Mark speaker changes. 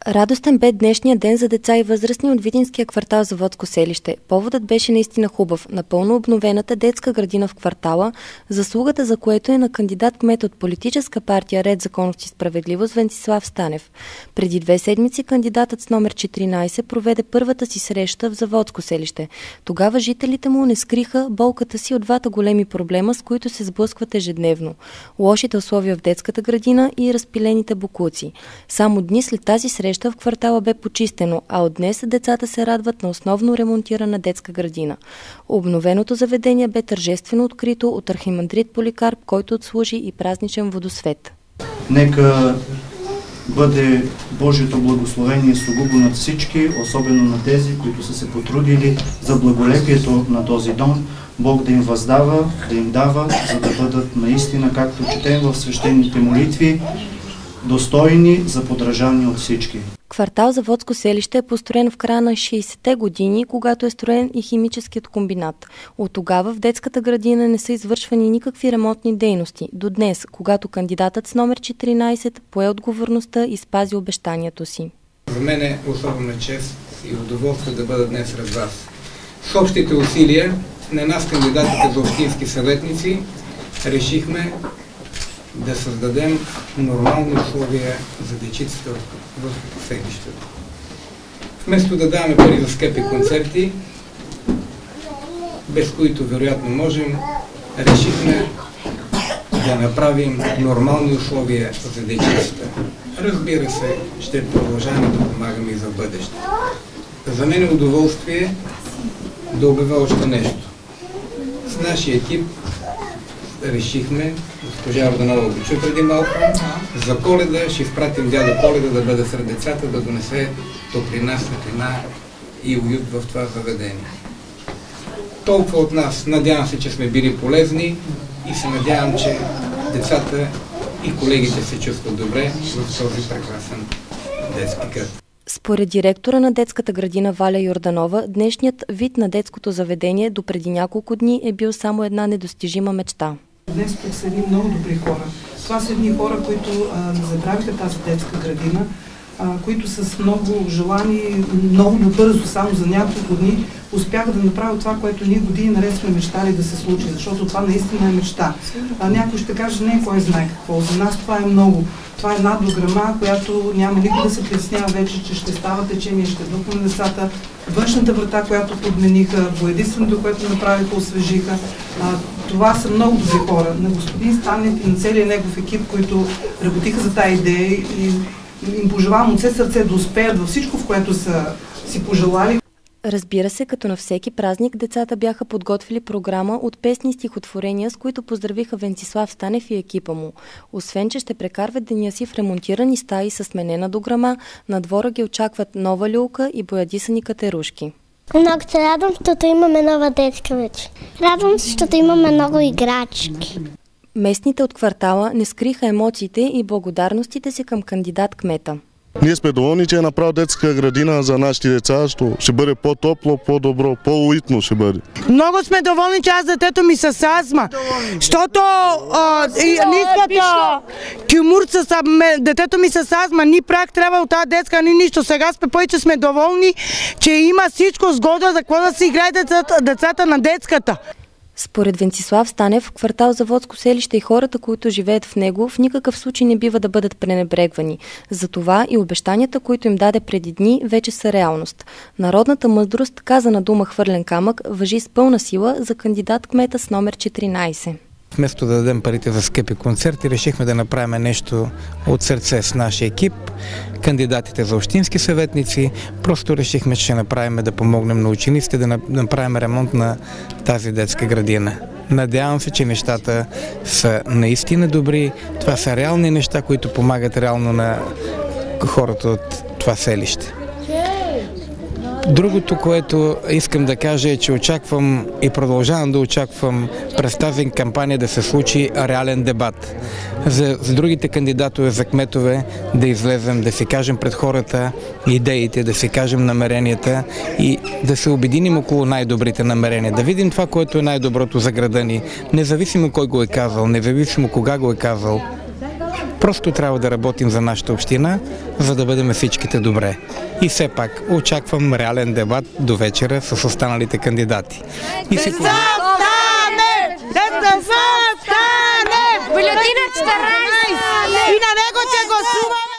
Speaker 1: Радостен бе днешния ден за деца и възрастни от видинския квартал Заводско селище. Поводът беше наистина хубав. Напълно обновената детска градина в квартала, заслугата за което е на кандидат-кмет от политическа партия Ред, законност и справедливост Венцислав Станев. Преди 2 седмици кандидатът с номер 14 проведе първата си среща в Заводско селище. Тогава жителите му не скриха болката си от двата големи проблема, с които се сблъскват ежедневно. Лошите условия в детската градина и разпилените боклуци. Само дни след тази среща в квартала бе почистено, а от днес децата се радват на основно ремонтирана детска градина. Обновеното заведение бе тържествено открито от архимандрит Поликарп, който отслужи и празничен водосвет.
Speaker 2: Нека бъде Божието благословение сугубо над всички, особено на тези, които са се потрудили за благолепието на този дом. Бог да им въздава, да им дава, за да бъдат наистина, както четем в свещените молитви, достойни за подражание от всички.
Speaker 1: Квартал Заводско селище е построен в края на 60-те години, когато е строен и химическият комбинат. От тогава в детската градина не са извършвани никакви ремонтни дейности. До днес, когато кандидатът с номер 14 пое отговорността и спази обещанието си.
Speaker 3: За мен е особена чест и удоволствие да бъда днес сред вас. С общите усилия на нас, кандидатите за общински съветници, решихме да създадем нормални условия за дечицата в селището. Вместо да даваме пари за скъпи концерти, без които вероятно можем, решихме да направим нормални условия за дечицата. Разбира се, ще продължаваме да помагаме и за бъдеще. За мен е удоволствие да обявя още нещо. С нашия екип решихме, госпожа Йорданова го чу преди малко, за Коледа ще изпратим дядо Коледа да бъде сред децата, да донесе топлина, светлина и уют в това заведение. Толкова от нас. Надявам се, че сме били полезни и се надявам, че децата и колегите се чувстват добре в този прекрасен детски кът.
Speaker 1: Според директора на детската градина Валя Йорданова, днешният вид на детското заведение допреди няколко дни е бил само една недостижима мечта.
Speaker 4: Днес тук са едни много добри хора. Това са едни хора, които не забравиха тази детска градина, които с много желание, много бързо, само за няколко дни, успяха да направят това, което ние години наред сме мечтали да се случи, защото това наистина е мечта. Някой ще каже, не кой знае какво. За нас това е много. Това е една дограма, която няма никой да се притеснява вече, че ще става течение, ще духаме децата. Външната врата, която подмениха, боядисването, което направиха, освежиха. Това са много добри хора. На господин Станев и на целия негов екип, които работиха за тази идея и им пожелавам от все сърце да успеят във всичко, в което са си пожелали.
Speaker 1: Разбира се, като на всеки празник, децата бяха подготвили програма от песни и стихотворения, с които поздравиха Венцислав Станев и екипа му. Освен, че ще прекарват деня си в ремонтирани стаи със сменена дограма, на двора ги очакват нова люлка и боядисани катерушки.
Speaker 5: Много се радвам, защото имаме нова детска вече. Радвам се, защото имаме много играчки.
Speaker 1: Местните от квартала не скриха емоциите и благодарностите си към кандидат-кмета.
Speaker 6: Ние сме доволни, че е направил детска градина за нашите деца, защото ще бъде по-топло, по-добро, по-уитно ще бъде.
Speaker 7: Много сме доволни, че аз детето ми с астма, защото Тимур детето ми с астма, ни прак трябва от тази детска, ни нищо. Сега че сме доволни, че има всичко сгодно за какво да си играе децата на детската.
Speaker 1: Според Венцислав Станев, в квартал Заводско селище и хората, които живеят в него, в никакъв случай не бива да бъдат пренебрегвани. Затова и обещанията, които им даде преди дни, вече са реалност. Народната мъдрост, казана дума хвърлен камък, важи с пълна сила за кандидат-кмета с номер 14.
Speaker 3: Вместо да дадем парите за скъпи концерти, решихме да направим нещо от сърце с нашия екип, кандидатите за общински съветници. Просто решихме, че ще направим да помогнем на учениците, да направим ремонт на тази детска градина. Надявам се, че нещата са наистина добри. Това са реални неща, които помагат реално на хората от това селище. Другото, което искам да кажа е, че очаквам и продължавам да очаквам през тази кампания да се случи реален дебат. За другите кандидатове за кметове да излезем, да си кажем пред хората идеите, да си кажем намеренията и да се обединим около най-добрите намерения. Да видим това, което е най-доброто за града ни, независимо кой го е казал, независимо кога го е казал. Просто трябва да работим за нашата община, за да бъдем всичките добре. И все пак очаквам реален дебат до вечера с останалите кандидати.
Speaker 7: Бюлетина 14! И на него ще гласуваме!